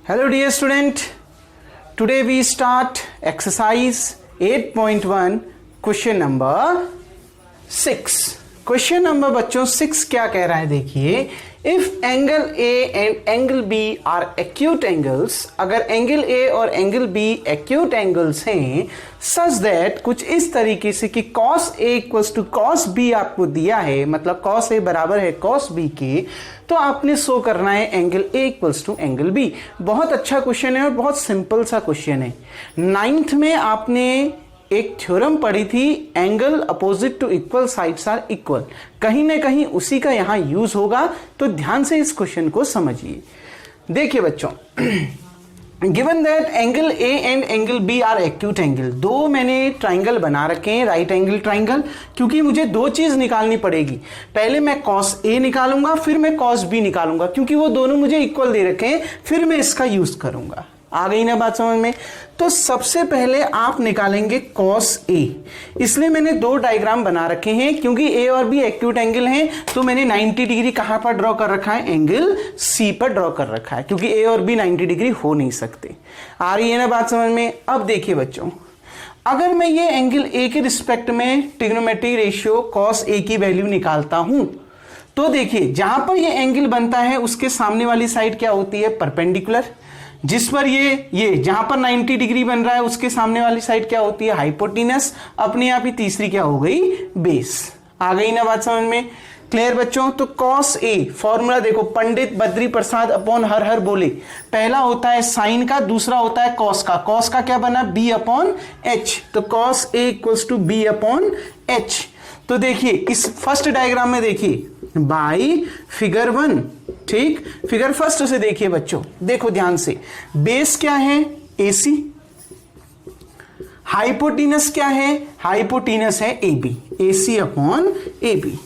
Hello dear student, today we start exercise 8.1 question number 6. Question number बच्चों 6 क्या कह रहा है देखिए, if angle A and angle B are acute angles, अगर एंगल ए और एंगल बी एक्यूट एंगल्स हैं सच दैट, कुछ इस तरीके से कि cos A equals to cos B आपको दिया है, मतलब cos A बराबर है cos B के, तो आपने शो करना है angle A equals to angle B। बहुत अच्छा क्वेश्चन है और बहुत सिंपल सा क्वेश्चन है। 9th में आपने एक थ्योरम पढ़ी थी, angle opposite to equal sides are equal, कहीं ना कहीं उसी का यहां यूज होगा, तो ध्यान से इस क्वेश्चन को समझिए। देखिए बच्चों, given that angle A and angle B are acute angle, दो मैंने ट्राइंगल बना रखे हैं, राइट एंगल ट्राइंगल, क्योंकि मुझे दो चीज निकालनी पड़ेगी। पहले मैं cos A निकालूंगा, फिर मैं cos B निकालूंगा, क्योंकि वो दोनों मुझे इक्वल दे रखे हैं, फिर मैं इसका यूज करूंगा। आ गई ना बात समझ में? तो सबसे पहले आप निकालेंगे cos A, इसलिए मैंने दो डायग्राम बना रखे हैं, क्योंकि A और B एक्यूट एंगल हैं, तो मैंने 90 डिग्री कहां पर ड्रॉ कर रखा है, एंगल C पर ड्रॉ कर रखा है, क्योंकि A और B 90 डिग्री हो नहीं सकते। आ रही है ना बात समझ में? अब देखिए बच्चों, अगर मैं ये एंगल A के रिस्पेक्ट में ट्रिग्नोमेट्रिक रेशियो cos A की वैल्यू निकालता हूं, तो देखिए जहां पर ये एंगल बनता है उसके सामने वाली साइड क्या होती है, परपेंडिकुलर। जिस पर ये जहां पर 90 डिग्री बन रहा है उसके सामने वाली साइड क्या होती है, हाइपोटेनस। अपने आप ही तीसरी क्या हो गई, बेस। आ गई ना बात समझ में? क्लियर बच्चों? तो cos A फॉर्मूला देखो, पंडित बद्री प्रसाद अपॉन हर हर बोले, पहला होता है साइन का, दूसरा होता है cos का। cos का क्या बना, B अपॉन H, तो cos A equals to B upon H। तो देखिए इस फर्स्ट डायग्राम में देखिए बाई फिगर 1, ठीक, फिगर फर्स्ट से देखिए बच्चों, देखो ध्यान से, बेस क्या है, AC, हाइपोटेनस क्या है, हाइपोटेनस है AB, AC upon AB।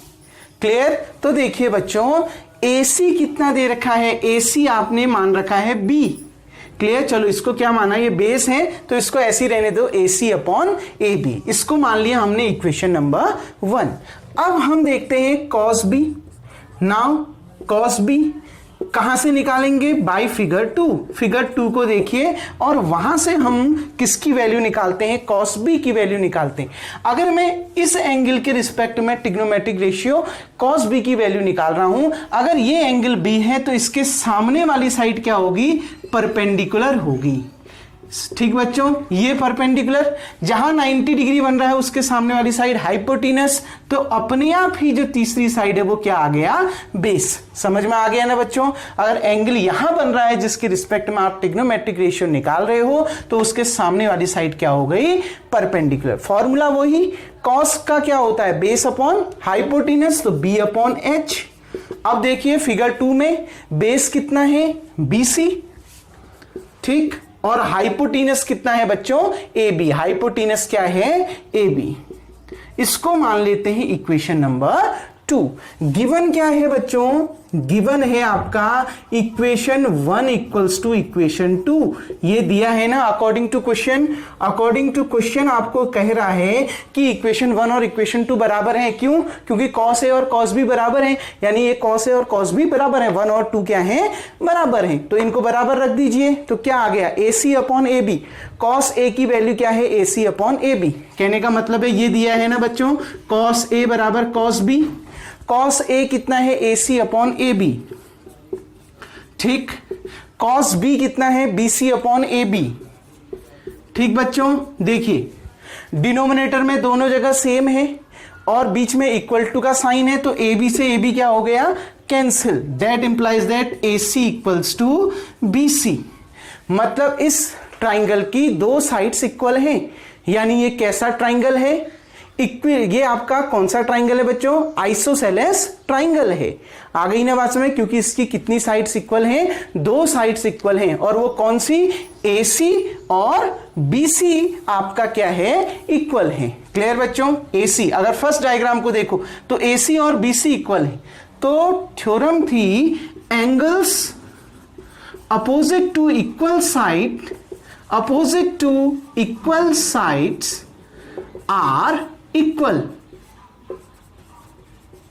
Clear? तो देखिए बच्चों, AC कितना दे रखा है, AC आपने मान रखा है B। क्लियर? चलो इसको क्या माना, ये बेस है तो इसको ऐसे ही रहने दो, AC अपॉन AB, इसको मान लिया हमने इक्वेशन नंबर 1। अब हम देखते हैं cos B। Now cos B कहां से निकालेंगे, बाय फिगर 2। फिगर 2 को देखिए और वहां से हम किसकी वैल्यू निकालते हैं, cos B की वैल्यू निकालते हैं। अगर मैं इस एंगल के रिस्पेक्ट में ट्रिग्नोमेट्रिक रेशियो cos B की वैल्यू निकाल रहा हूं, अगर ये एंगल B है तो इसके सामने वाली साइड क्या होगी, परपेंडिकुलर होगी। ठीक बच्चों, ये परपेंडिकुलर, जहां 90 डिग्री बन रहा है उसके सामने वाली साइड हाइपोटेनस, तो अपने आप ही जो तीसरी साइड है वो क्या आ गया, बेस। समझ में आ गया ना बच्चों? अगर एंगल यहां बन रहा है जिसके रिस्पेक्ट में आप ट्रिग्नोमेट्रिक रेशियो निकाल रहे हो, तो उसके सामने वाली साइड क्या हो गई, परपेंडिकुलर। फॉर्मूला वही, कॉस का क्या होता है, बेस अपॉन हाइपोटेनस, तो B अपॉन H। अब देखिए फिगर 2 में बेस कितना है, BC, ठीक, और हाइपोटेनस कितना है बच्चों, AB। हाइपोटेनस क्या है, AB। इसको मान लेते हैं इक्वेशन नंबर 2। गिवन क्या है बच्चों, गिवन है आपका इक्वेशन 1 इक्वल्स टू इक्वेशन 2। ये दिया है ना according to question. According to question आपको कह रहा है कि इक्वेशन 1 और इक्वेशन 2 बराबर है। क्यों? क्योंकि cos A और cos B बराबर है, यानी ये cos A और cos B बराबर है, 1 और 2 क्या है, बराबर है, तो इनको बराबर रख दीजिए। तो क्या आ गया, AC upon AB। cos A की वैल्यू क्या है, AC अपॉन AB। कहने का मतलब है ये दिया है ना बच्चों, cos A बराबर cos B। cos A कितना है, AC अपॉन AB, ठीक। cos B कितना है, BC अपॉन AB, ठीक बच्चों। देखिए डिनोमिनेटर में दोनों जगह सेम है और बीच में इक्वल टू का साइन है, तो AB से AB क्या हो गया, cancel. That implies that AC equals to BC। मतलब इस ट्राइंगल की दो साइड्स इक्वल हैं, यानी ये कैसा ट्राइंगल है, ये आपका कौन सा ट्राइंगल है बच्चों, आइसोसेलेस ट्राइंगल है। आ गई ना बात समझ? क्योंकि इसकी कितनी साइड्स इक्वल हैं, दो साइड्स इक्वल हैं, और वो कौन सी, AC और BC आपका क्या है, इक्वल है। क्लियर बच्चों? AC, अगर फर्स्ट डायग्राम को देखो तो AC और BC इक्वल है, तो थ्योरम थी angles opposite to equal side, opposite to equal sides are equal.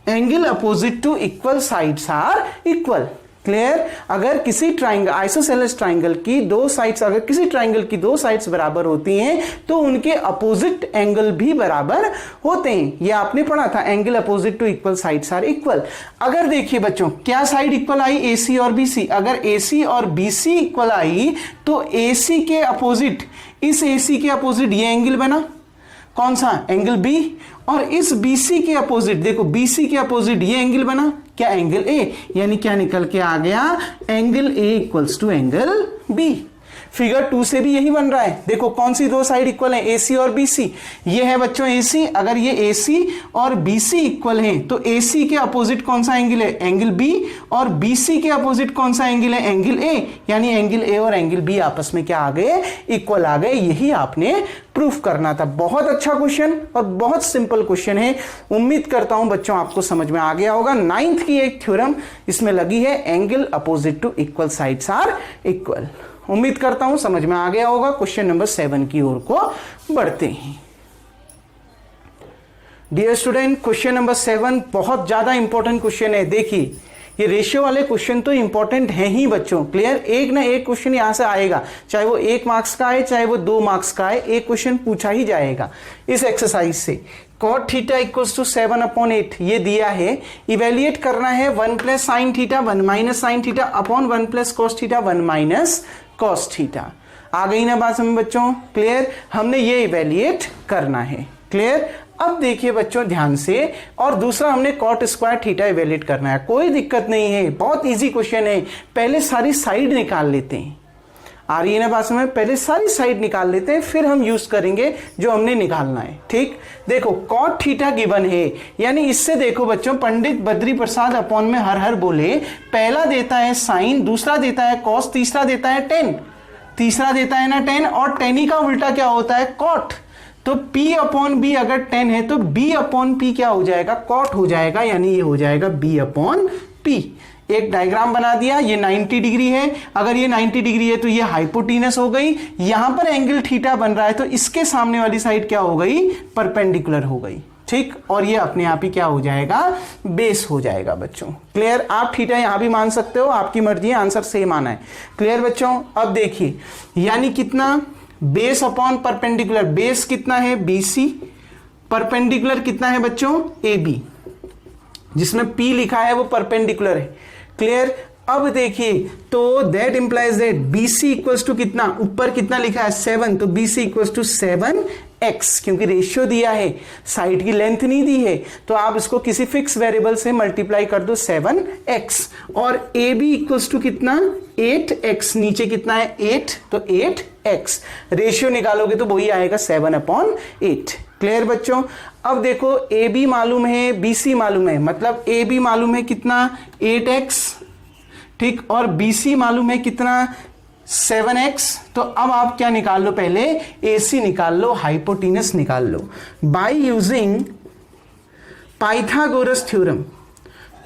Angle opposite to equal sides are equal. Clear? अगर किसी ट्राइंगल, आइसोसेलेस ट्राइंगल की दो साइड्स, अगर किसी ट्राइंगल की दो साइड्स बराबर होती हैं तो उनके अपोजिट एंगल भी बराबर होते हैं। ये आपने पढ़ा था, angle opposite to equal sides are equal. अगर देखिए बच्चों, क्या साइड इक्वल आई? AC और BC। अगर AC और BC इक्वल आई तो AC के अपोजिट, इस AC के अपोजिट ये एंगल बना, कौन सा? Angle B। और इस BC के अपोजिट, देखो BC के अपोजिट ये एंगल बना, क्या? Angle A। यानी क्या निकल के आ गया? Angle A equals to angle B। Figure 2 से भी यही बन रहा है। देखो कौन सी दो साइड इक्वल है? AC और BC। ये है बच्चों AC। अगर ये AC और BC इक्वल हैं तो AC के अपोजिट कौन सा एंगल है? Angle B। और BC के अपोजिट कौन सा एंगल है? Angle A। यानी एंगल A और एंगल B आपस में क्या आ गए? इक्वल आ गए। यही आपने प्रूफ करना था। बहुत अच्छा क्वेश्चन और बहुत सिंपल क्वेश्चन है। उम्मीद करता हूं बच्चों आपको समझ में आ गया होगा। 9th की एक थ्योरम इसमें लगी है, angle opposite to equal sides are equal. उम्मीद करता हूं समझ में आ गया होगा। क्वेश्चन नंबर 7 की ओर को बढ़ते हैं। डियर स्टूडेंट, क्वेश्चन नंबर 7 बहुत ज्यादा इंपॉर्टेंट क्वेश्चन है। देखिए, ये रेशियो वाले क्वेश्चन तो इंपॉर्टेंट है ही बच्चों। क्लियर? एक ना एक क्वेश्चन यहां से आएगा, चाहे वो 1 मार्क्स का आए चाहे वो 2 मार्क्स का आए, एक क्वेश्चन पूछा ही जाएगा इस एक्सरसाइज से। cot थीटा इक्वल्स टू 7/8 ये दिया है। इवेल्युएट करना है 1 plus sine theta 1 minus sine theta upon 1 plus cos theta 1 minus cos theta. आ गई ना बात समझ बच्चों? क्लियर? हमने ये इवेल्युएट करना है। क्लियर? अब देखिए बच्चों ध्यान से, और दूसरा हमने कॉट स्क्वायर थीटा इवेल्युएट करना है। कोई दिक्कत नहीं है, बहुत इजी क्वेश्चन है। पहले सारी साइड निकाल लेते हैं। आ रही है ना बात समझ? पहले सारी साइड निकाल लेते हैं, फिर हम यूज करेंगे जो हमने निकालना है। ठीक? देखो कॉट थीटा गिवन है, यानी इससे देखो बच्चों, पंडित बद्री प्रसाद अपॉन में हर हर बोले, पहला देता है साइन, दूसरा देता है कॉस, तीसरा देता है टेन। तीसरा देता है ना टेन, और टेनी का उल्टा क्या होता है? कॉट। तो P अपॉन बी अगर 10 है तो B अपॉन P क्या हो जाएगा? कॉट हो जाएगा, यानी ये हो जाएगा B अपॉन P। एक डायग्राम बना दिया, ये 90 डिग्री है। अगर ये 90 डिग्री है तो ये हाइपोटीनस हो गई। यहां पर एंगल थीटा बन रहा है तो इसके सामने वाली साइड क्या हो गई? परपेंडिकुलर हो गई। ठीक? और ये अपने आप ही क्या हो जाएगा? बेस हो जाएगा बच्चों। क्लियर? आप थीटा यहां भी मान सकते हो, आपकी मर्जी है, आंसर सेम आना है। क्लियर बच्चों? अब देखिए, यानी कितना? Base upon perpendicular. बेस कितना है? BC। परपेंडिकुलर कितना है बच्चों? AB। जिसमें P लिखा है वो परपेंडिकुलर है। क्लियर? अब देखिए, तो that implies that BC equals to कितना? ऊपर कितना लिखा है? 7। तो BC इक्वल्स टू 7x, क्योंकि रेशियो दिया है, साइड की लेंथ नहीं दी है, तो आप इसको किसी फिक्स वेरिएबल से मल्टीप्लाई कर दो 7x। और AB इक्वल्स टू कितना? 8x। नीचे कितना है? 8, तो 8x। रेशियो निकालोगे तो वही आएगा 7/8। क्लियर बच्चों? अब देखो, AB मालूम है, BC मालूम है, मतलब AB मालूम है कितना? 8x। ठीक? और BC मालूम है कितना? 7x। तो अब आप क्या निकाल लो? पहले AC निकाल लो, हाइपोटीनस निकाल लो by using Pythagoras theorem.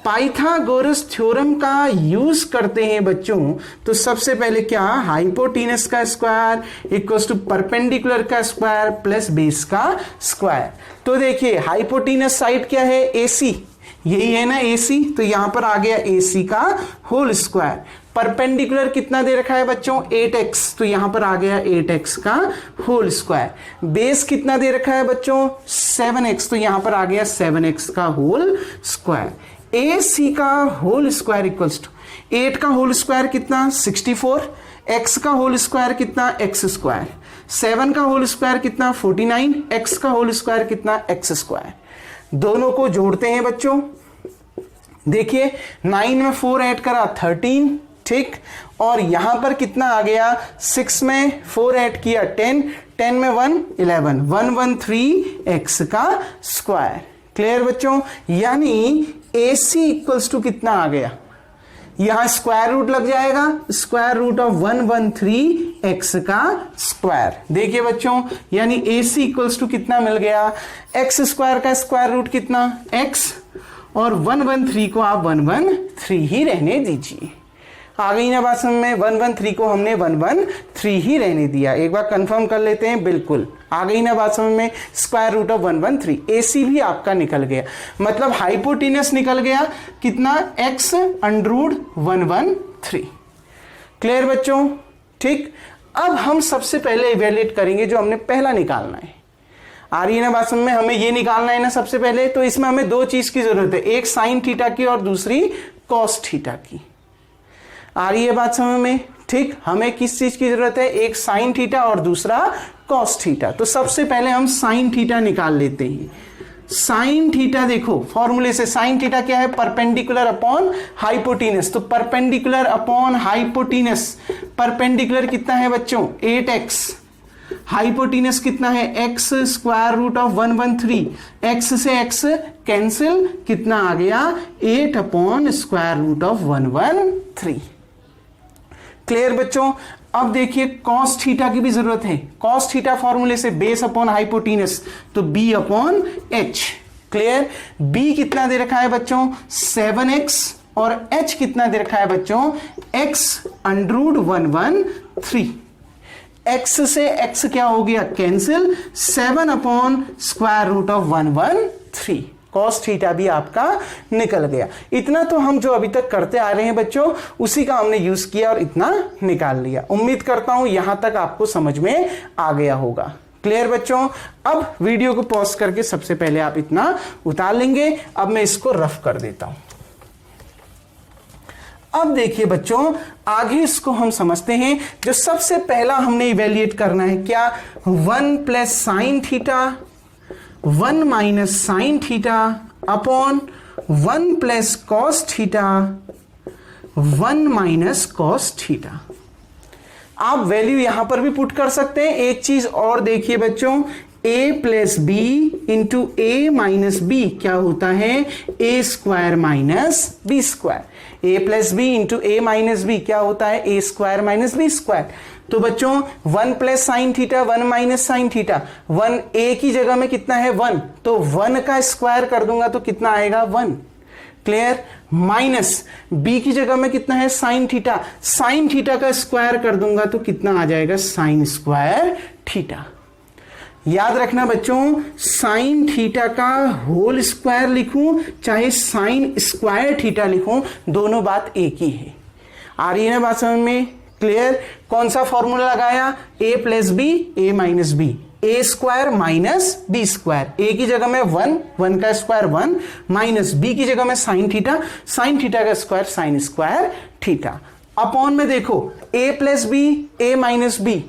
Pythagoras theorem का यूज करते हैं बच्चों, तो सबसे पहले क्या? हाइपोटीनस का स्क्वायर इक्वल्स टू परपेंडिकुलर का स्क्वायर प्लस बेस का स्क्वायर। तो देखिए, हाइपोटीनस साइड क्या है? AC। यही है ना AC, तो यहां पर आ गया AC का होल स्क्वायर। परपेंडिकुलर कितना दे रखा है बच्चों? 8x, तो यहां पर आ गया 8x का होल स्क्वायर। बेस कितना दे रखा है बच्चों? 7x, तो यहां पर आ गया 7x का होल स्क्वायर। AC का होल स्क्वायर इक्वल्स टू 8 का होल स्क्वायर कितना? 64। x का होल स्क्वायर कितना? x square. 7 का होल स्क्वायर कितना? 49। x का होल स्क्वायर कितना? x square. दोनों को जोड़ते हैं बच्चों। देखिए, 9 में 4 ऐड करा 13। ठीक? और यहां पर कितना आ गया? 6 में 4 ऐड किया 10, 10 में 1 11, 113x का स्क्वायर। क्लियर बच्चों? यानी AC इक्वल्स टू कितना आ गया? यहां स्क्वायर रूट लग जाएगा, स्क्वायर रूट ऑफ 113x का स्क्वायर। देखिए बच्चों, यानी AC इक्वल्स टू कितना मिल गया? x स्क्वायर का स्क्वायर रूट कितना? x, और 113 को आप 113 ही रहने दीजिए। आ गई ना बात समझ में। 113 को हमने 113 ही रहने दिया। एक बार कंफर्म कर लेते हैं, बिल्कुल आ गई ना बात समझ में। स्क्वायर रूट ऑफ 113, AC भी आपका निकल गया, मतलब हाइपोटेनस निकल गया कितना, x अंडर 113। क्लियर बच्चों, ठीक। अब हम सबसे पहले इवेल्युएट करेंगे जो हमने पहला निकालना है। आ रही है ना बात समझ में, हमें ये निकालना है ना सबसे पहले। तो इसमें हमें दो चीज की जरूरत है, एक साइन थीटा की और दूसरी कॉस थीटा की। आ रही है बात समझ में, ठीक। हमें किस चीज की जरूरत है, एक साइन थीटा और दूसरा कॉस थीटा। तो सबसे पहले हम साइन थीटा निकाल लेते हैं। साइन थीटा देखो फॉर्मूले से, साइन थीटा क्या है, परपेंडिकुलर अपॉन हाइपोटेनस। तो परपेंडिकुलर अपॉन हाइपोटेनस, परपेंडिकुलर कितना है बच्चों 8x, हाइपोटेनस कितना है x square root of 113, x से x कैंसिल, कितना आ गया 8 upon square root of 113। Clear बच्चों। अब देखिए कॉस थीटा की भी जरूरत है। कॉस थीटा फॉर्मूले से बेस अपॉन हाइपोटेनस, तो b upon h। Clear. b कितना दे रखा है बच्चों 7x और h कितना दे रखा है बच्चों x अंडर 113। x से x क्या हो गया cancel, 7 upon square root of 113। Cos theta भी आपका निकल गया। इतना तो हम जो अभी तक करते आ रहे हैं बच्चों उसी का हमने यूज किया और इतना निकाल लिया। उम्मीद करता हूं यहां तक आपको समझ में आ गया होगा। क्लियर बच्चों। अब वीडियो को पॉज करके सबसे पहले आप इतना उतार लेंगे। अब मैं इसको रफ कर देता हूं। अब देखिए बच्चों आगे इसको हम समझते हैं। जो सबसे पहला हमने इवेल्युएट करना है क्या, 1 plus sine theta 1 minus sine theta upon 1 plus cos theta 1 minus cos theta. आप वैल्यू यहां पर भी पुट कर सकते हैं। एक चीज और देखिए बच्चों, a plus B into A minus B क्या होता है, A square minus B square. A plus B into A minus B क्या होता है, A square minus B square. तो बच्चों 1 plus sine theta 1 minus sine theta, 1 A की जगह में कितना है 1, तो 1 का स्क्वायर कर दूंगा तो कितना आएगा 1। क्लियर। माइनस बी की जगह में कितना है साइन थीटा, साइन थीटा का स्क्वायर कर दूंगा तो कितना आ जाएगा साइन स्क्वायर थीटा। याद रखना बच्चों साइन थीटा का होल स्क्वायर लिखूं चाहे साइन स्क्वायर थीटा लिखूं, दोनों बात एक ही है। आ रही है ना बात समझ में। क्लियर। कौन सा फॉर्मूला लगाया, a plus B A minus B, A square minus B square. A की जगह में 1 का स्क्वायर 1 माइनस बी की जगह में साइन थीटा का square sine square theta. Upon में देखो a plus B A minus B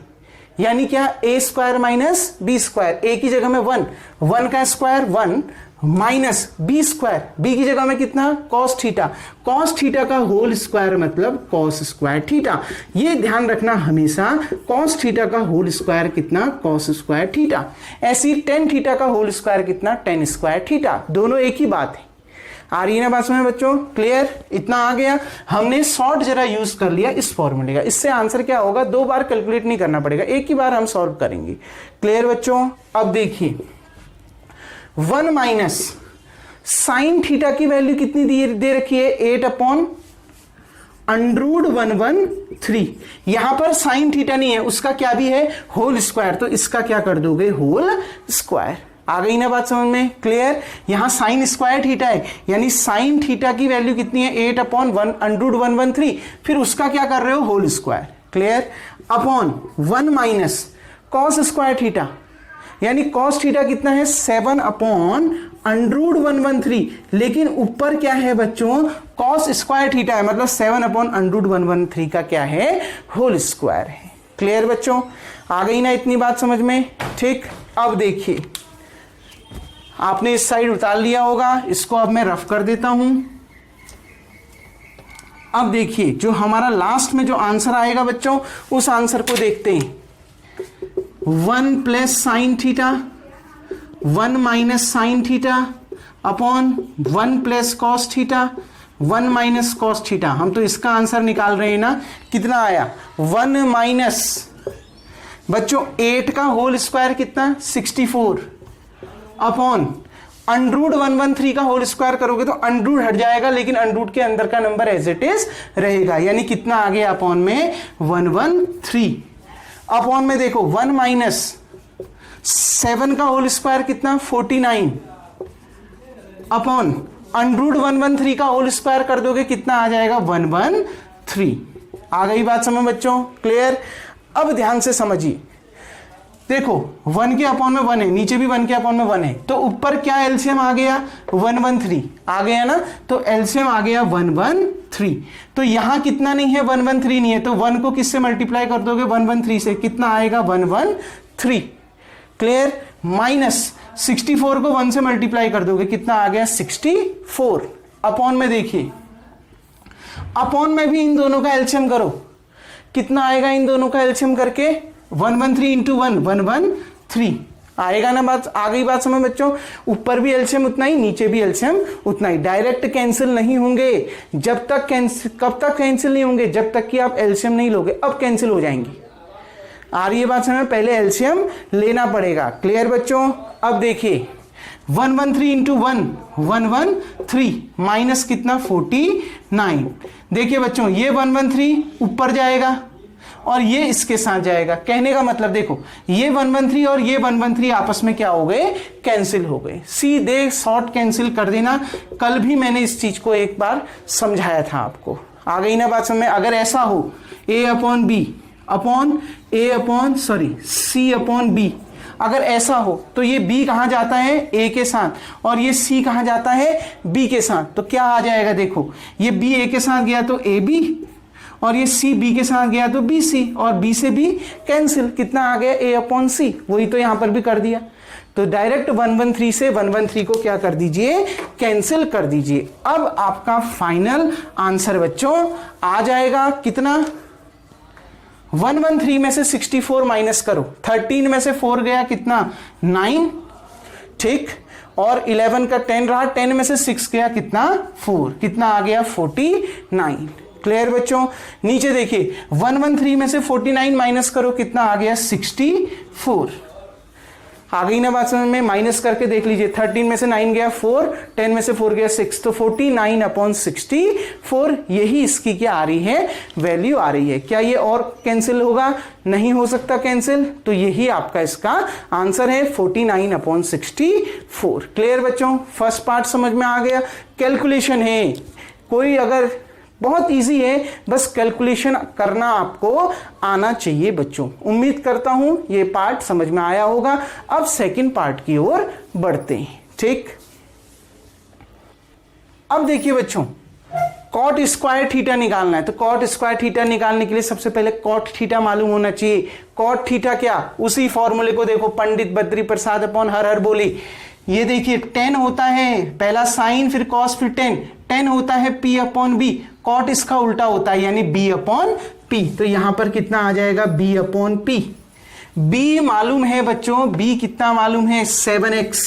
यानी क्या, A square minus B square. A की जगह में 1 का square 1 minus B square, B की जगह में कितना कॉस थीटा का होल स्क्वायर मतलब कॉस स्क्वायर थीटा। ये ध्यान रखना हमेशा, कॉस थीटा का होल स्क्वायर कितना कॉस स्क्वायर थीटा। ऐसी टेन थीटा का होल स्क्वायर कितना टेन स्क्वायर थीटा। दोनों एक ही बात है। आ रही है ना बात समझ में बच्चों। क्लियर। इतना आ गया। हमने शॉर्ट जरा यूज कर लिया इस फॉर्मूले का। इससे आंसर क्या होगा, 2 बार कैलकुलेट नहीं करना पड़ेगा, एक ही बार हम सॉल्व करेंगे। क्लियर बच्चों। अब देखिए 1 माइनस साइन थीटा की वैल्यू कितनी दे रखी है 8 अपॉन अंडर 113। यहां पर साइन थीटा नहीं है, उसका क्या भी है होल स्क्वायर, तो इसका क्या कर दोगे होल स्क्वायर। आ गई ना बात समझ में। क्लियर। यहां साइन स्क्वायर थीटा है यानी साइन थीटा की वैल्यू कितनी है 8 अपॉन अंडर 113, फिर उसका क्या कर रहे हो whole square. Clear. Upon 1 minus cos square theta यानी कॉस थीटा कितना है 7 अपॉन अंडर 113, लेकिन ऊपर क्या है बच्चों कॉस स्क्वायर थीटा है मतलब 7 अपॉन अंडर 113 का क्या है होल स्क्वायर है। क्लियर बच्चों। आ गई ना इतनी बात समझ में। ठीक। अब देखिए आपने इस साइड उतार लिया होगा, इसको अब मैं रफ कर देता हूं। अब देखिए जो हमारा लास्ट में जो आंसर आएगा बच्चों उस आंसर को देखते हैं। 1 plus sine theta 1 minus sine theta upon 1 plus cos theta 1 minus cos theta. हम तो इसका आंसर निकाल रहे हैं ना, कितना आया 1 माइनस बच्चों 8 का होल स्क्वायर कितना 64 अपॉन अंडरूट 113 का होल स्क्वायर करोगे तो अंडरूट हट जाएगा, लेकिन अंडरूट के अंदर का नंबर एज इट इज रहेगा, यानी कितना आ गया अपॉन में 113। अपॉन में देखो 1 माइनस 7 का होल स्क्वायर कितना 49 अपॉन अंडरूट 113 का होल स्क्वायर कर दोगे कितना आ जाएगा 113। आ गई बात समझ बच्चों, क्लियर। अब ध्यान से समझिए, देखो 1 के अपॉन में 1 है, नीचे भी 1 के अपॉन में 1 है, तो ऊपर क्या एलसीएम आ गया 113 आ गया ना, तो एलसीएम आ गया 113। तो यहां कितना नहीं है 113 नहीं है, तो 1 को किससे मल्टीप्लाई कर दोगे 113 से, कितना आएगा 113, क्लियर। माइनस 64 को 1 से मल्टीप्लाई कर दोगे कितना आ गया 64। अपॉन में देखिए, अपॉन में भी इन दोनों का एलसीएम करो, कितना आएगा इन दोनों का एलसीएम करके 113 इंटू 1 113 आएगा ना। बात आ गई बात समझ बच्चों, ऊपर भी एलसीएम उतना ही, नीचे भी एलसीएम उतना ही। डायरेक्ट कैंसिल नहीं होंगे जब तक कब तक कैंसिल नहीं होंगे, जब तक कि आप एलसीएम नहीं लोगे, अब कैंसिल हो जाएंगी। आ रही है बात समझ, पहले एलसीएम लेना पड़ेगा, क्लियर बच्चों। अब देखिए 113 इंटू 1 113 माइनस कितना 49। देखिए बच्चों ये 113 ऊपर जाएगा और ये इसके साथ जाएगा, कहने का मतलब देखो ये 113 और ये 113 आपस में क्या हो गए कैंसिल हो गए, सीधे शॉर्ट कैंसिल कर देना। कल भी मैंने इस चीज को एक बार समझाया था आपको, आ गई ना बात समझ में। अगर ऐसा हो a upon B upon A upon C upon B, अगर ऐसा हो तो ये b कहां जाता है a के साथ और ये c कहां जाता है b के साथ, तो क्या आ जाएगा देखो, ये b a के साथ गया तो ab और ये c b के साथ गया तो bc और b से b कैंसिल, कितना आ गया a अपॉन c, वही तो यहां पर भी कर दिया। तो डायरेक्ट 113 से 113 को क्या कर दीजिए कैंसिल कर दीजिए। अब आपका फाइनल आंसर बच्चों आ जाएगा कितना, 113 में से 64 माइनस करो, 13 में से 4 गया कितना 9, ठीक, और 11 का 10 रहा, 10 में से 6 गया कितना 4, कितना आ गया 49, क्लियर बच्चों। नीचे देखिए 113 में से 49 माइनस करो कितना आ गया 64, आ गई ना बात समझ में। माइनस करके देख लीजिए, 13 में से 9 गया 4, 10 में से 4 गया 6, तो 49 अपॉन 64 यही इसकी क्या आ रही है वैल्यू आ रही है। क्या ये और कैंसिल होगा, नहीं हो सकता कैंसिल, तो यही आपका इसका आंसर है 49 अपॉन 64, क्लियर बच्चों। फर्स्ट पार्ट समझ में आ गया। कैलकुलेशन है कोई, अगर बहुत इजी है, बस कैलकुलेशन करना आपको आना चाहिए बच्चों। उम्मीद करता हूं ये पार्ट समझ में आया होगा। अब सेकंड पार्ट की ओर बढ़ते हैं, ठीक। अब देखिए बच्चों, कॉट स्क्वायर थीटा निकालना है, तो कॉट स्क्वायर थीटा निकालने के लिए सबसे पहले कॉट थीटा मालूम होना चाहिए। कॉट थीटा क्या, उसी फॉर्मूले को देखो, पंडित बद्री प्रसाद अपॉन हर हर बोली। ये देखिए 10 होता है, पहला साइन फिर कॉस फिर 10 होता है p अपॉन बी, कॉट इसका उल्टा होता है यानी b अपॉन p, तो यहां पर कितना आ जाएगा b अपॉन p। b मालूम है बच्चों, b कितना मालूम है 7x,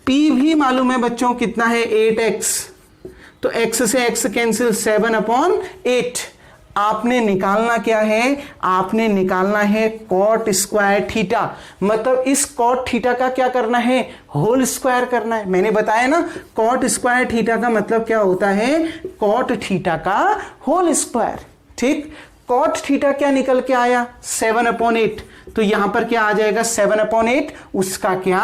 p भी मालूम है बच्चों कितना है 8x, तो x से x कैंसिल 7 अपॉन 8। आपने निकालना क्या है, आपने निकालना है कॉट स्क्वायर थीटा, मतलब इस कॉट थीटा का क्या करना है होल स्क्वायर करना है। मैंने बताया ना कॉट स्क्वायर थीटा का मतलब क्या होता है, कॉट थीटा का होल स्क्वायर, ठीक। कॉट थीटा क्या निकल के आया 7 अपॉन 8, तो यहां पर क्या आ जाएगा 7 अपॉन 8, उसका क्या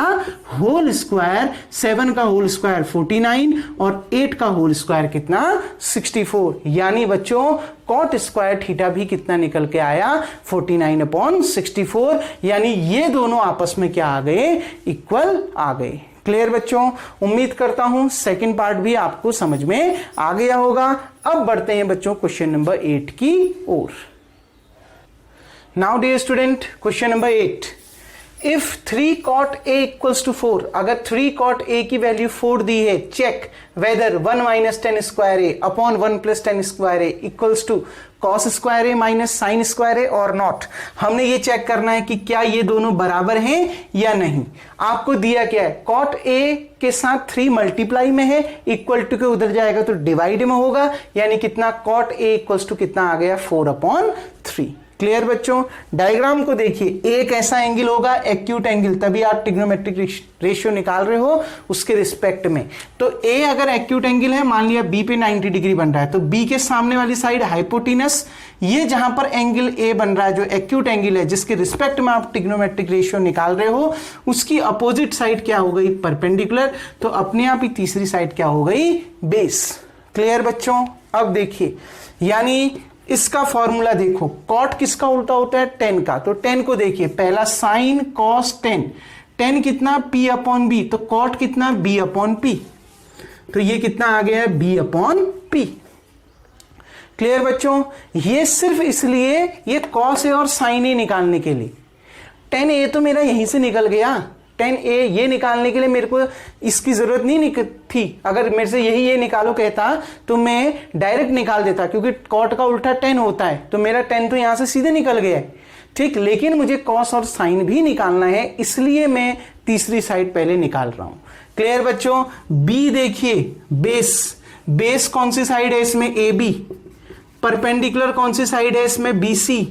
होल स्क्वायर, 7 का होल स्क्वायर 49 और 8 का होल स्क्वायर कितना 64, यानी बच्चों कॉट स्क्वायर थीटा भी कितना निकल के आया 49 अपॉन 64, यानी ये दोनों आपस में क्या आ गए इक्वल आ गए। क्लियर बच्चों, उम्मीद करता हूं सेकंड पार्ट भी आपको समझ में आ गया होगा। अब बढ़ते हैं बच्चों क्वेश्चन नंबर 8 की ओर। Now dear student, question number 8, if 3 cot a equals to 4, अगर 3 cot a की वैल्यू 4 दी है, check whether 1 minus 10 square a upon 1 plus 10 square a equals to cos square A minus sine square A और not. हमने ये check करना है कि क्या ये दोनों बराबर हैं या नहीं। आपको दिया क्या है, कॉट ए के साथ 3 मल्टीप्लाई में है, इक्वल टू के उधर जाएगा तो डिवाइड में होगा, यानी कितना कॉट ए इक्वल्स टू कितना आ गया 4 अपॉन 3। क्लियर बच्चों? डायग्राम को देखिए, एक ऐसा एंगल होगा एक्यूट एंगल, तभी आप ट्रिग्नोमेट्रिक रेशियो निकाल रहे हो उसके रिस्पेक्ट में। तो ए अगर एक्यूट एंगल है, मान लिया बी पे 90 डिग्री बन रहा है, तो बी के सामने वाली साइड हाइपोटिनस, ये जहां पर एंगल ए बन रहा है जो एक्यूट एंगल है जिसके रिस्पेक्ट में आप ट्रिग्नोमेट्रिक रेशियो निकाल रहे हो, उसकी अपोजिट साइड क्या हो गई? परपेंडिकुलर। तो अपने आप ही तीसरी साइड क्या हो गई? बेस। क्लियर बच्चों? अब देखिए, यानी इसका फॉर्मूला देखो, कॉट किसका उल्टा होता है? टेन का। तो टेन को देखिए, पहला साइन कॉस टेन, टेन कितना? पी अपॉन बी, तो कॉट कितना? बी अपॉन पी, तो ये कितना आ गया है? B upon P. क्लियर बच्चों? ये सिर्फ इसलिए, ये कॉस ए और साइन ए निकालने के लिए। टेन ए तो मेरा यहीं से निकल गया, टेन ए ये निकालने के लिए मेरे को इसकी जरूरत नहीं थी। अगर मेरे से यही ये निकालो कहता तो मैं डायरेक्ट निकाल देता, क्योंकि कॉट का उल्टा टेन होता है, तो मेरा टेन तो यहां से सीधे निकल गया है, ठीक। लेकिन मुझे कॉस और साइन भी निकालना है, इसलिए मैं तीसरी साइड पहले निकाल रहा हूं। क्लियर बच्चों? बी देखिए, बेस, बेस कौन सी साइड है इसमें? A B. परपेंडिकुलर कौन सी साइड है इसमें? B C.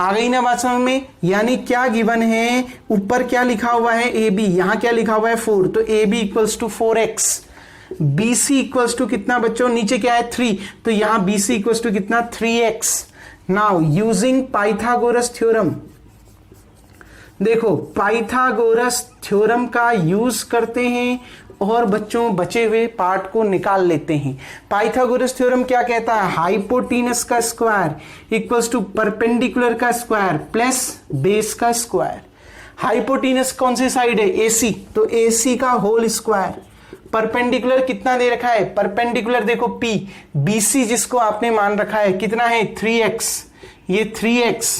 आ गई ना बात समझ में? यानी क्या गिवन है, ऊपर क्या लिखा हुआ है? ए बी, यहां क्या लिखा हुआ है? 4, तो A B equals to 4x, B C equals to कितना बच्चों? नीचे क्या है? 3, तो यहां बी सी इक्वल्स टू कितना? 3x। Now using Pythagoras theorem, देखो पाइथागोरस थ्योरम का यूज करते हैं और बच्चों बचे हुए पार्ट को निकाल लेते हैं। पाइथागोरस थ्योरम क्या कहता है? हाइपोटीनस का स्क्वायर इक्वल्स टू परपेंडिकुलर का स्क्वायर प्लस बेस का स्क्वायर। हाइपोटीनस कौन सी साइड है? एसी, तो एसी का होल स्क्वायर। परपेंडिकुलर कितना दे रखा है? परपेंडिकुलर देखो पी, बीसी जिसको आपने मान रखा है कितना है? 3x, ये 3x,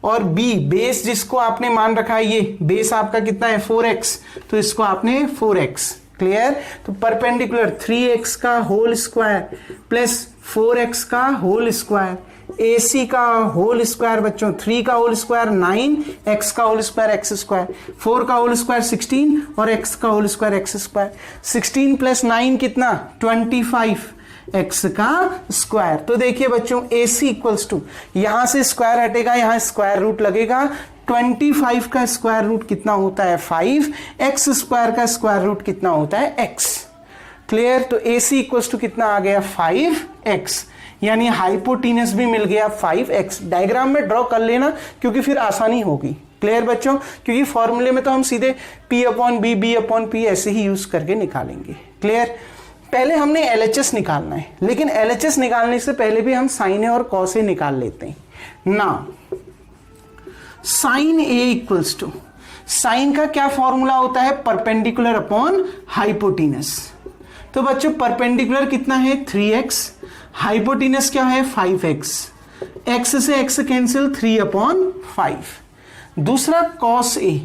और बी बेस जिसको आपने मान रखा है, ये बेस आपका कितना है? 4x, तो इसको आपने 4x। क्लियर? तो परपेंडिकुलर 3x का होल स्क्वायर प्लस 4x का होल स्क्वायर, AC का होल स्क्वायर बच्चों, 3 का होल स्क्वायर 9, x का होल स्क्वायर x स्क्वायर, 4 का होल स्क्वायर 16 और x का whole square x square. 16 plus 9 कितना? 25 x का स्क्वायर। तो देखिए बच्चों, AC इक्वल्स टू, यहां से स्क्वायर हटेगा, यहां स्क्वायर रूट लगेगा, 25 का स्क्वायर रूट कितना होता है? 5, x स्क्वायर का स्क्वायर रूट कितना होता है? x। क्लियर? तो AC इक्वल्स टू कितना आ गया? 5x, यानी हाइपोटीनस भी मिल गया 5x। डायग्राम में ड्रॉ कर लेना क्योंकि फिर आसानी होगी। क्लियर बच्चों? क्योंकि फॉर्मूले में तो हम सीधे P upon B, B upon P ऐसे ही यूज करके निकालेंगे। क्लियर? पहले हमने LHS निकालना है, लेकिन LHS निकालने से पहले भी हम साइन ए और कॉस ए निकाल लेते हैं ना। Sine A equals to, sine का क्या फॉर्मूला होता है? Perpendicular upon hypotenuse. तो बच्चों परपेंडिकुलर कितना है? 3x, हाइपोटीनस क्या है? 5x, x से x कैंसिल, 3 अपॉन 5। दूसरा कॉस ए,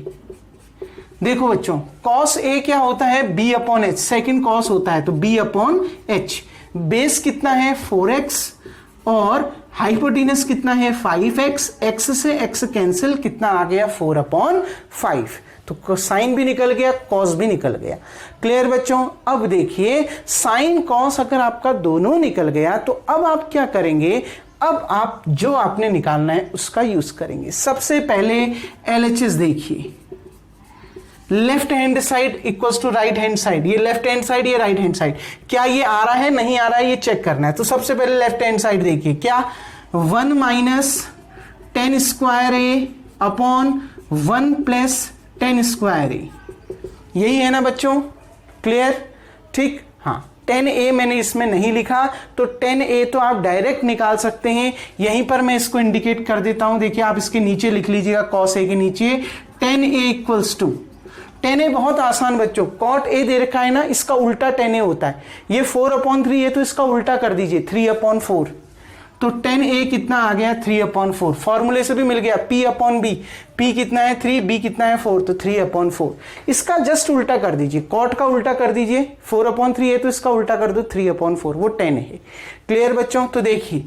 देखो बच्चों कॉस ए क्या होता है? b upon H, second cos होता है तो b अपॉन एच। बेस कितना है? 4x, और हाइपोटीनस कितना है? 5x, x से x कैंसिल, कितना आ गया? 4 अपॉन 5। तो साइन भी निकल गया, कॉस भी निकल गया। क्लियर बच्चों? अब देखिए, साइन कॉस अगर आपका दोनों निकल गया तो अब आप क्या करेंगे? अब आप जो आपने निकालना है उसका यूज करेंगे। सबसे पहले LHS देखिए, left hand side equals to right hand side, ये लेफ्ट हैंड साइड, ये राइट हैंड साइड, क्या ये आ रहा है? नहीं आ रहा है, ये चेक करना है। तो सबसे पहले लेफ्ट हैंड साइड देखिए, क्या? 1 minus 10 square A upon 1 plus 10 square ए, यही है ना बच्चों? क्लियर? ठीक, हाँ। 10a मैंने इसमें नहीं लिखा, तो 10a तो आप डायरेक्ट निकाल सकते हैं। यहीं पर मैं इसको इंडिकेट कर देता हूं, देखिए आप इसके नीचे लिख लीजिएगा, cos a के नीचे 10a इक्वल्स टू 10a। बहुत आसान बच्चों, cot a दे रखा है ना, इसका उल्टा 10a होता है। ये 4 अपॉन 3 है तो इसका उल्टा कर दीजिए, 3 अपॉन 4। तो 10a कितना आ गया? 3 अपॉन 4। फॉर्मूले से भी मिल गया, p अपॉन बी, p कितना है? 3, b कितना है? 4, तो 3 अपॉन 4। इसका जस्ट उल्टा कर दीजिए, cot का उल्टा कर दीजिए, 4 अपॉन 3 है तो इसका उल्टा कर दो, 3 अपॉन 4, वो 10 है। क्लियर बच्चों? तो देखिए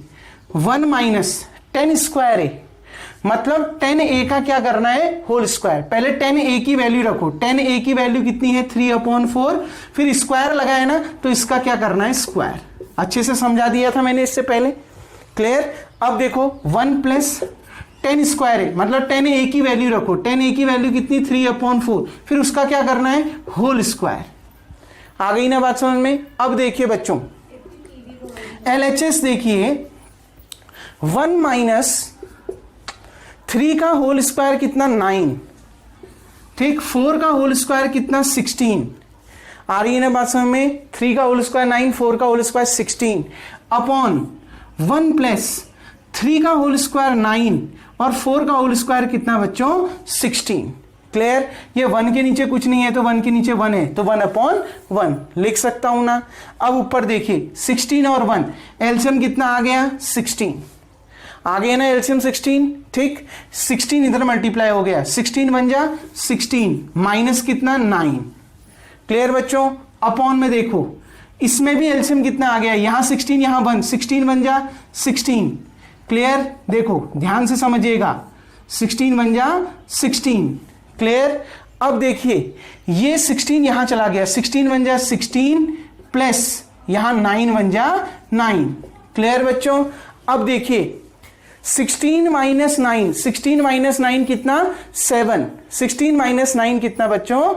1 माइनस 10 स्क्वायर है, मतलब 10a का क्या करना है? Whole square. पहले 10a की वैल्यू रखो, 10a की वैल्यू कितनी है? 3 अपॉन 4, फिर स्क्वायर लगाया है ना, तो इसका क्या करना है? स्क्वायर। अच्छे से समझा दिया था मैंने इससे पहले। क्लियर? अब देखो 1 प्लस 10 स्क्वायर है, मतलब 10 ए की वैल्यू रखो, 10 ए की वैल्यू कितनी 3/4, फिर उसका क्या करना है होल स्क्वायर। आ गई ना बात समझ में। अब देखिए बच्चों LHS देखिए 1 माइनस 3 का होल स्क्वायर कितना 9, ठीक, 4 का होल स्क्वायर कितना 16। आ रही है ना बात समझ में। 3 का होल स्क्वायर 9, 4 का होल स्क्वायर 16 अपॉन 1 प्लस 3 का होल स्क्वायर 9 और 4 का होल स्क्वायर कितना बच्चों 16। क्लियर। ये 1 के नीचे कुछ नहीं है तो 1 के नीचे 1 है तो 1/1 लिख सकता हूं ना। अब ऊपर देखिए 16 और 1 एलसीएम कितना आ गया 16 आ गया ना एलसीएम 16, ठीक। 16 इधर मल्टीप्लाई हो गया, 16 बन जा 16 माइनस कितना 9। क्लियर बच्चों। अपॉन में देखो इसमें भी एलसीएम कितना आ गया, यहां 16 यहां 1, 16 बन जा 16। क्लियर। देखो ध्यान से समझिएगा 16 बन जा 16। क्लियर। अब देखिए ये 16 यहां चला गया, 16 बन जा 16 प्लस यहां 9 बन जा 9। क्लियर बच्चों। अब देखिए 16 माइनस 9, 16 माइनस 9 कितना 7, 16 माइनस 9 कितना बच्चों।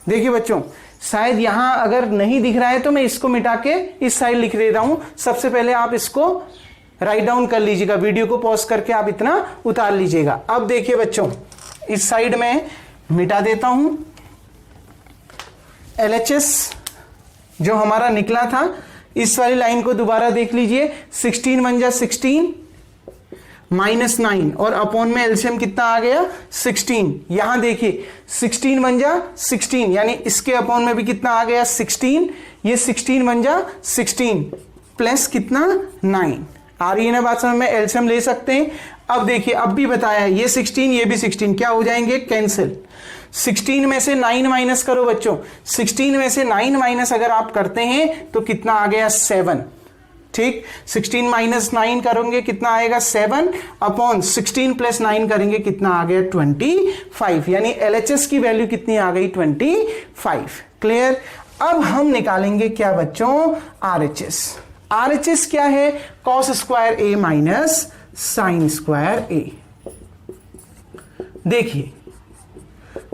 देखिए बच्चों शायद यहां अगर नहीं दिख रहा है तो मैं इसको मिटा के इस साइड लिख देता हूं। सबसे पहले आप इसको राइट डाउन कर लीजिएगा, वीडियो को पॉज करके आप इतना उतार लीजिएगा। अब देखिए बच्चों इस साइड में मिटा देता हूं। LHS जो हमारा निकला था इस वाली लाइन को दोबारा देख लीजिए, 16 बन जा 16 माइनस 9 और अपॉन में एलसीएम कितना आ गया 16। यहां देखिए 16 बन जा 16 यानी इसके अपॉन में भी कितना आ गया 16, ये 16 बन जा 16 प्लस कितना 9। आ रही है ना बात समझ में। एलसीएम ले सकते हैं। अब देखिए अब भी बताया ये 16 ये भी 16 क्या हो जाएंगे कैंसिल। 16 में से 9 माइनस करो बच्चों, 16 में से 9 माइनस अगर आप करते हैं तो कितना आ गया 7, ठीक। 16 माइनस 9 करोगे कितना आएगा 7 अपॉन 16 प्लस 9 करेंगे कितना आ गया 25, यानी LHS की वैल्यू कितनी आ गई 25। क्लियर। अब हम निकालेंगे क्या बच्चों RHS। RHS क्या है cos square A minus sine square A। देखिए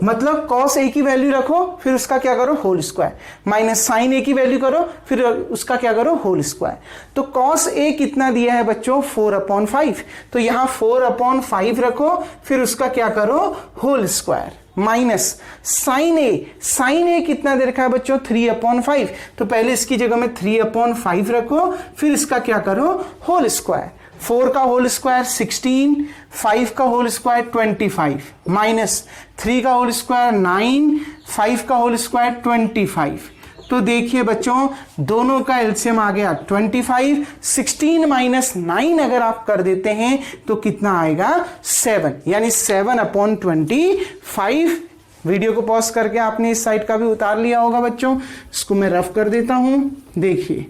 मतलब cos A की वैल्यू रखो फिर उसका क्या करो whole square, minus sine A की वैल्यू करो फिर उसका क्या करो होल स्क्वायर। तो cos A कितना दिया है बच्चों 4/5, तो यहां 4/5 रखो फिर उसका क्या करो whole square, minus sine A कितना दे रखा है बच्चों 3/5, तो पहले इसकी जगह में 3/5 रखो फिर इसका क्या करो होल स्क्वायर। 4 का होल स्क्वायर 16, 5 का होल स्क्वायर 25 माइनस 3 का होल स्क्वायर 9, 5 का होल स्क्वायर 25। तो देखिए बच्चों दोनों का एलसीएम आ गया 25। 16 माइनस 9 अगर आप कर देते हैं तो कितना आएगा 7, यानी 7/25। वीडियो को पॉज करके आपने इस साइड का भी उतार लिया होगा बच्चों, इसको मैं रफ कर देता हूं। देखिए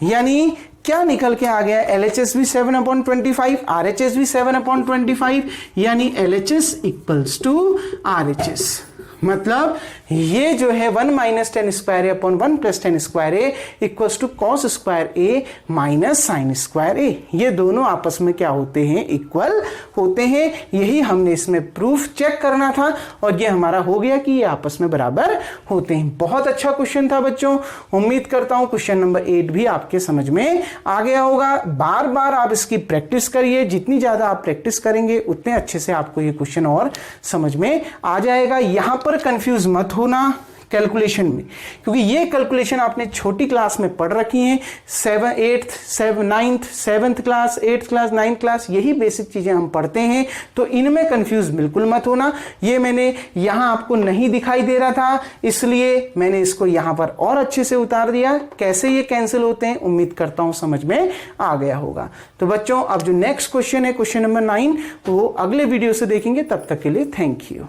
यानी क्या निकल के आ गया LHS भी 7/25, RHS भी 7/25, यानी LHS इक्वल्स टू RHS। मतलब ये जो है 1 minus 10 square A upon 1 plus 10 square A equals to cos square A minus sine square A. ये दोनों आपस में क्या होते हैं इक्वल होते हैं। यही हमने इसमें प्रूफ चेक करना था और ये हमारा हो गया कि ये आपस में बराबर होते हैं। बहुत अच्छा क्वेश्चन था बच्चों। उम्मीद करता हूं क्वेश्चन नंबर 8 भी आपके समझ में आ गया होगा। बार बार आप इसकी प्रैक्टिस करिए, जितनी ज्यादा आप प्रैक्टिस करेंगे उतने अच्छे से आपको ये क्वेश्चन और समझ में आ जाएगा। यहां पर कंफ्यूज मत होना कैलकुलेशन में, क्योंकि ये कैलकुलेशन आपने छोटी क्लास में पढ़ रखी है। 7th 9th 7th class 8th class 9th class यही बेसिक चीजें हम पढ़ते हैं, तो इनमें कंफ्यूज बिल्कुल मत होना। ये मैंने यहां आपको नहीं दिखाई दे रहा था इसलिए मैंने इसको यहां पर और अच्छे से उतार दिया। कैसे ये कैंसिल होते हैं उम्मीद करता हूं समझ में आ गया होगा। तो बच्चों अब जो नेक्स्ट क्वेश्चन है क्वेश्चन नंबर 9 वो अगले वीडियो से देखेंगे। तब तक के लिए थैंक यू।